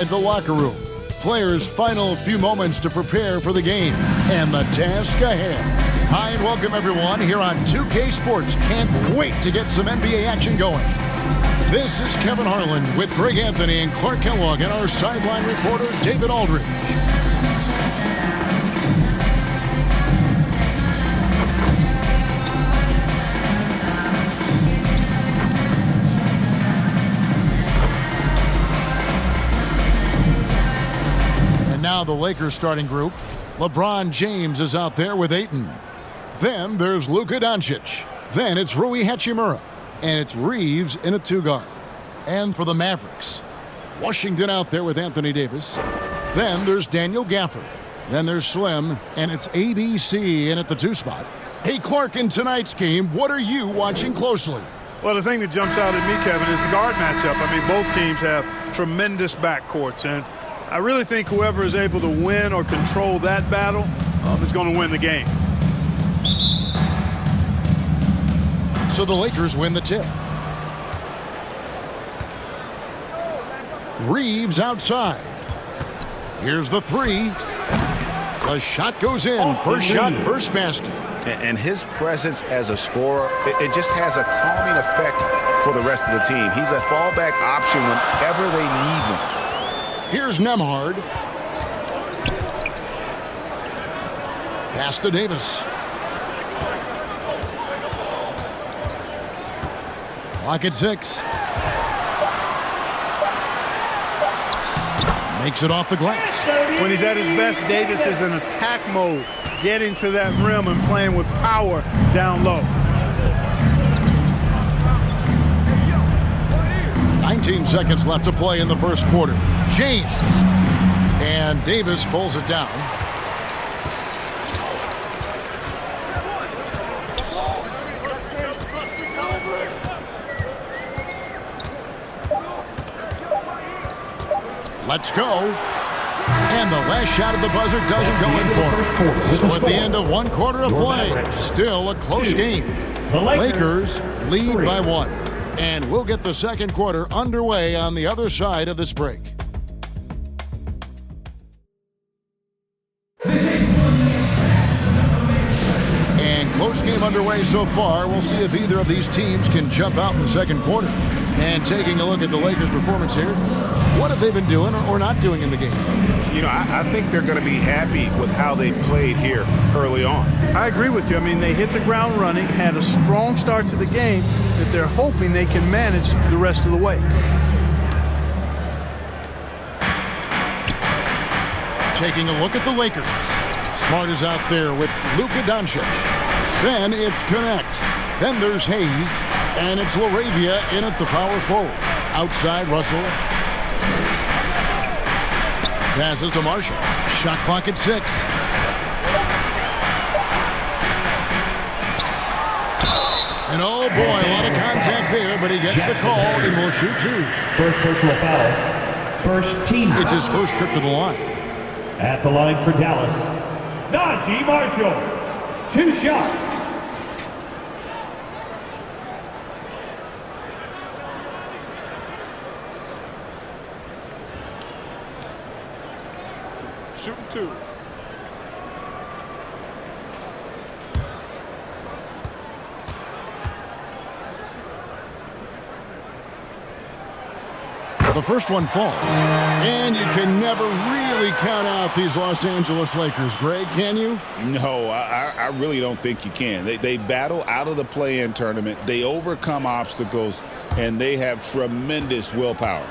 At the locker room, players' final few moments to prepare for the game and the task ahead. Hi and welcome everyone here on 2K Sports. Can't wait to get some NBA action going. This is Kevin Harlan with Greg Anthony and Clark Kellogg and our sideline reporter David Aldridge. Now the Lakers starting group. LeBron James is out there with Ayton. Then there's Luka Doncic. Then it's Rui Hachimura. And it's Reeves in a two-guard. And for the Mavericks, Washington out there with Anthony Davis. Then there's Daniel Gafford. Then there's Slim. And it's ABC in at the two spot. Hey, Clark, in tonight's game, what are you watching closely? Well, the thing that jumps out at me, Kevin, is the guard matchup. I mean, both teams have tremendous backcourts, and I really think whoever is able to win or control that battle is going to win the game. So the Lakers win the tip. Reeves outside. Here's the three. The shot goes in. First shot, first basket. And his presence as a scorer, it just has a calming effect for the rest of the team. He's a fallback option whenever they need one. Here's Nembhard. Pass to Davis. Clock at 6. Makes it off the glass. When he's at his best, Davis is in attack mode, getting to that rim and playing with power down low. 19 seconds left to play in the first quarter. James. And Davis pulls it down. Let's go. And the last shot of the buzzer doesn't go in for it. So at the end of one quarter of play, still a close game. The Lakers lead by 1. And we'll get the second quarter underway on the other side of this break. And close game underway so far. We'll see if either of these teams can jump out in the second quarter. And taking a look at the Lakers' performance here, what have they been doing or not doing in the game? You know, I think they're going to be happy with how they played here early on. I agree with you. I mean, they hit the ground running, had a strong start to the game that they're hoping they can manage the rest of the way. Taking a look at the Lakers. Smart is out there with Luka Doncic. Then it's Connect. Then there's Hayes. And it's Laravia in at the power forward. Outside Russell. Passes to Marshall. Shot clock at 6. And oh boy, a lot of contact there, but he gets the call and will shoot 2. First personal foul. First team. It's his first trip to the line. At the line for Dallas, Naji Marshall. 2 shots. Shooting 2. The first one falls. And you can never really count out these Los Angeles Lakers, Greg, can you? No, I really don't think you can. They battle out of the play-in tournament. They overcome obstacles, and they have tremendous willpower.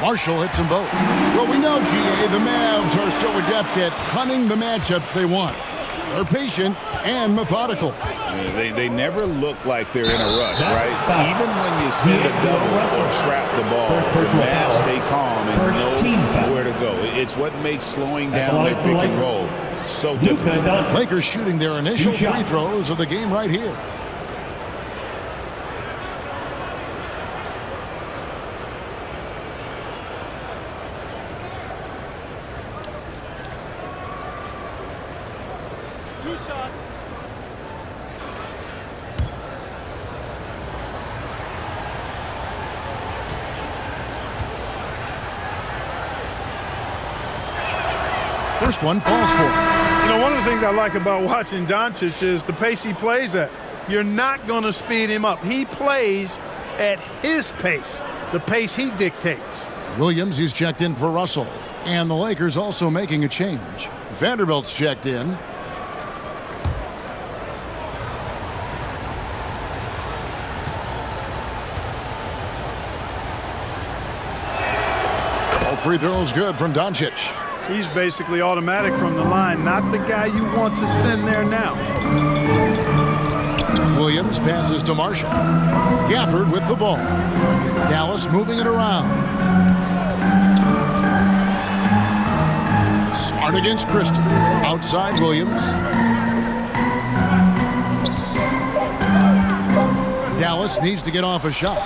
Marshall hits them both. Well, we know, GA, the Mavs are so adept at hunting the matchups they want. They're patient and methodical. They never look like they're in a rush, right? Even when you send a double or trap the ball, the Mavs stay calm and know where to go. It's what makes slowing down their pick and roll so difficult. Lakers shooting their initial free throws of the game right here. First one falls for him. You know, one of the things I like about watching Doncic is the pace he plays at. You're not going to speed him up. He plays at his pace, the pace he dictates. Williams is checked in for Russell. And the Lakers also making a change. Vanderbilt's checked in. All free throws good from Doncic. He's basically automatic from the line, not the guy you want to send there now. Williams passes to Marshall. Gafford with the ball. Dallas moving it around. Smart against Christie. Outside Williams. Dallas needs to get off a shot.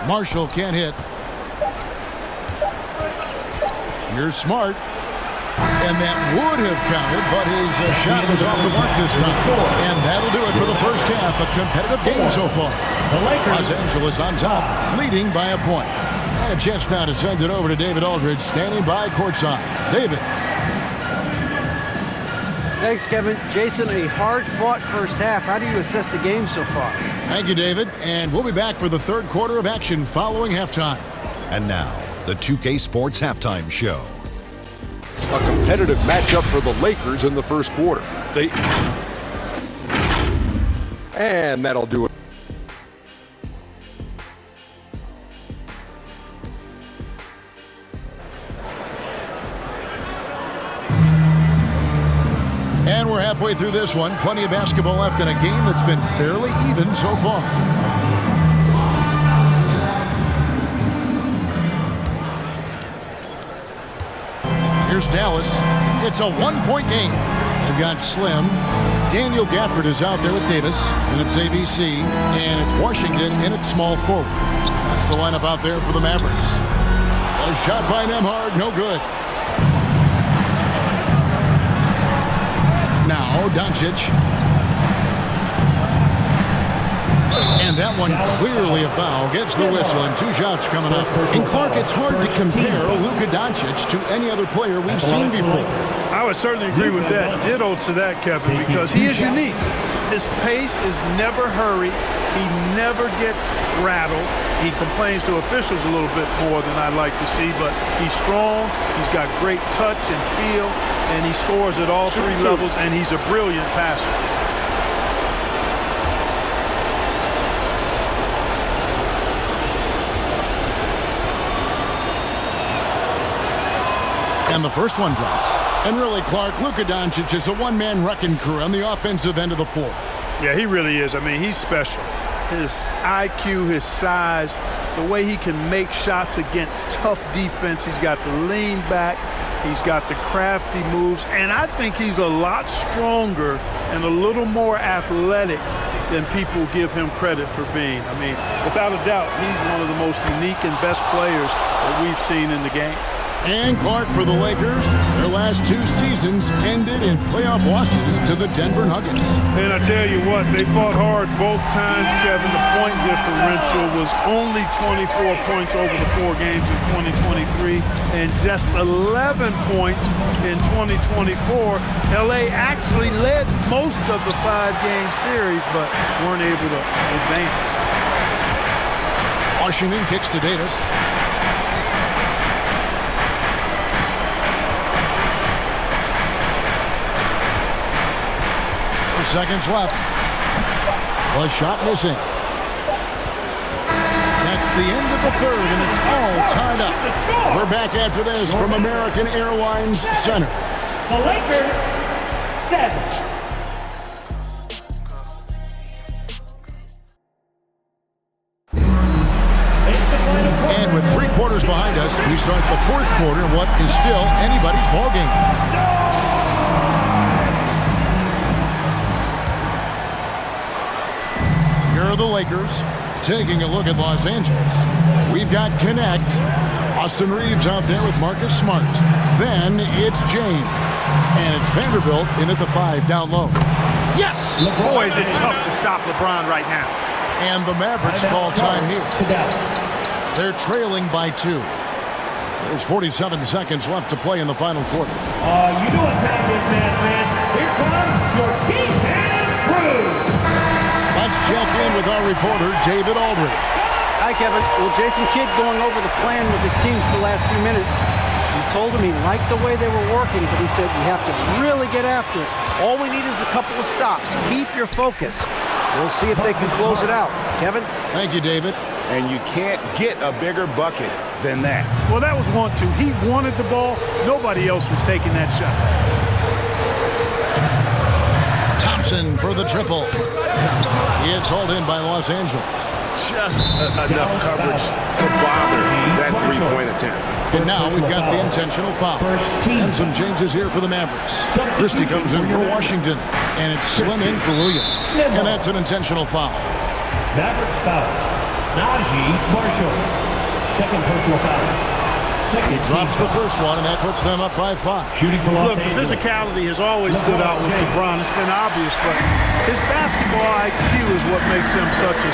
Marshall can't hit. Here's Smart. And that would have counted, but his shot was off the mark this time. And that'll do it for the first half. A competitive game so far. Los Angeles on top, leading by a point. And a chance now to send it over to David Aldridge, standing by courtside. David. Thanks, Kevin. Jason, a hard-fought first half. How do you assess the game so far? Thank you, David. And we'll be back for the third quarter of action following halftime. And now, the 2K Sports Halftime Show. A competitive matchup for the Lakers in the first quarter. And that'll do it. And we're halfway through this one. Plenty of basketball left in a game that's been fairly even so far. Here's Dallas. It's a one-point game. They've got Slim. Daniel Gafford is out there with Davis. And it's ABC. And it's Washington in at small forward. That's the lineup out there for the Mavericks. A shot by Nembhard, no good. Now Doncic. And that one clearly a foul. Gets the whistle and two shots coming up. And Clark, it's hard to compare Luka Doncic to any other player we've seen before. I would certainly agree with that. Ditto to that, Kevin, because he is unique. His pace is never hurried. He never gets rattled. He complains to officials a little bit more than I'd like to see, but he's strong. He's got great touch and feel, and he scores at all three levels, and he's a brilliant passer. And the first one drops. And really, Clark, Luka Doncic is a one-man wrecking crew on the offensive end of the floor. Yeah, he really is. I mean, he's special. His IQ, his size, the way he can make shots against tough defense. He's got the lean back. He's got the crafty moves. And I think he's a lot stronger and a little more athletic than people give him credit for being. I mean, without a doubt, he's one of the most unique and best players that we've seen in the game. And Clark for the Lakers. Their last two seasons ended in playoff losses to the Denver Nuggets. And I tell you what, they fought hard both times, Kevin. The point differential was only 24 points over the 4 games in 2023 and just 11 points in 2024. LA actually led most of the 5-game series, but weren't able to advance. Washington kicks to Davis. 4 seconds left. The shot missing. That's the end of the third, and it's all tied up. We're back after this from American Airlines Center. The Lakers, 7. And with 3 quarters behind us, we start the 4th quarter, what is still anybody's ballgame. Here are the Lakers taking a look at Los Angeles. We've got Connect. Austin Reeves out there with Marcus Smart. Then it's James. And it's Vanderbilt in at the 5 down low. Yes! Boy, is it tough to stop LeBron right now. And the Mavericks call time here. They're trailing by 2. There's 47 seconds left to play in the final quarter. You know what time it is, man. Here comes your key-hand crew. Let's check in with our reporter, David Aldridge. Hi, Kevin. Well, Jason Kidd going over the plan with his teams for the last few minutes. He told him he liked the way they were working, but he said we have to really get after it. All we need is a couple of stops. Keep your focus. We'll see if they can close it out. Kevin? Thank you, David. And you can't get a bigger bucket than that. Well, that was 1-2. He wanted the ball. Nobody else was taking that shot. Thompson for the triple. It's hauled in by Los Angeles. Just enough coverage to bother that three-point attempt. And now we've got the intentional foul. And some changes here for the Mavericks. Christie comes in for Washington. And it's Slim in for Williams. And that's an intentional foul. Mavericks foul. Naji Marshall. Second personal foul. He drops the first one, and that puts them up by 5. Shooting for Los Look, the Angeles. physicality has always stood out with LeBron. It's been obvious, but his basketball IQ is what makes him such a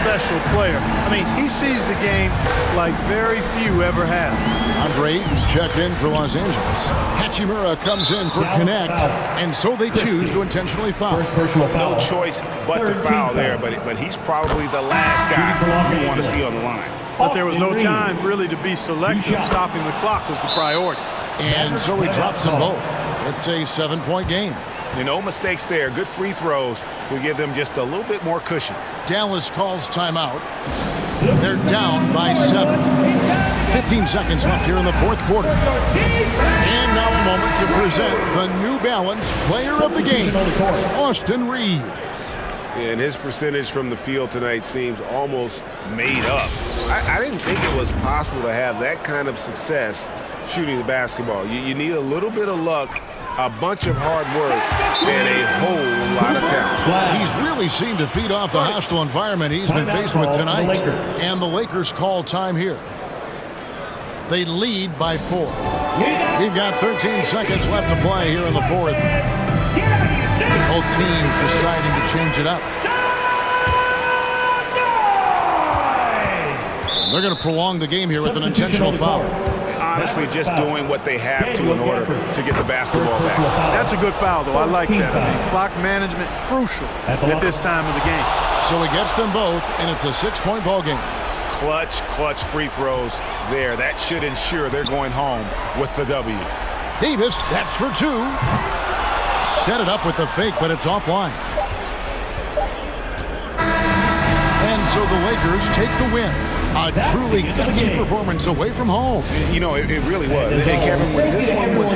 special player. I mean, he sees the game like very few ever have. Andre Ayton's checked in for Los Angeles. Hachimura comes in for Connect, and so they choose to intentionally foul. First personal foul. No choice but to foul there, but he's probably the last guy you want to see on the line. But there was no time really to be selective. Stopping the clock was the priority. And so he drops them both. It's a 7-point game. No mistakes there. Good free throws to give them just a little bit more cushion. Dallas calls timeout. They're down by 7. 15 seconds left here in the fourth quarter. And now a moment to present the New Balance Player of the Game, Austin Reeves. And his percentage from the field tonight seems almost made up. I didn't think it was possible to have that kind of success shooting the basketball. You need a little bit of luck, a bunch of hard work, and a whole lot of talent. He's really seemed to feed off the hostile environment he's been faced with tonight. And the Lakers call time here. They lead by 4. We've got 13 seconds left to play here in the fourth. Both teams deciding to change it up. They're going to prolong the game here with an intentional foul. Honestly, just doing what they have to in order to get the basketball back. That's a good foul, though. I like that. I mean, clock management crucial at this time of the game. So he gets them both, and it's a 6-point ball game. Clutch free throws there. That should ensure they're going home with the W. Davis, that's for 2. Set it up with the fake, but it's offline. And so the Lakers take the win. A truly gutsy performance away from home. You know, it really was. And Kevin, when this one was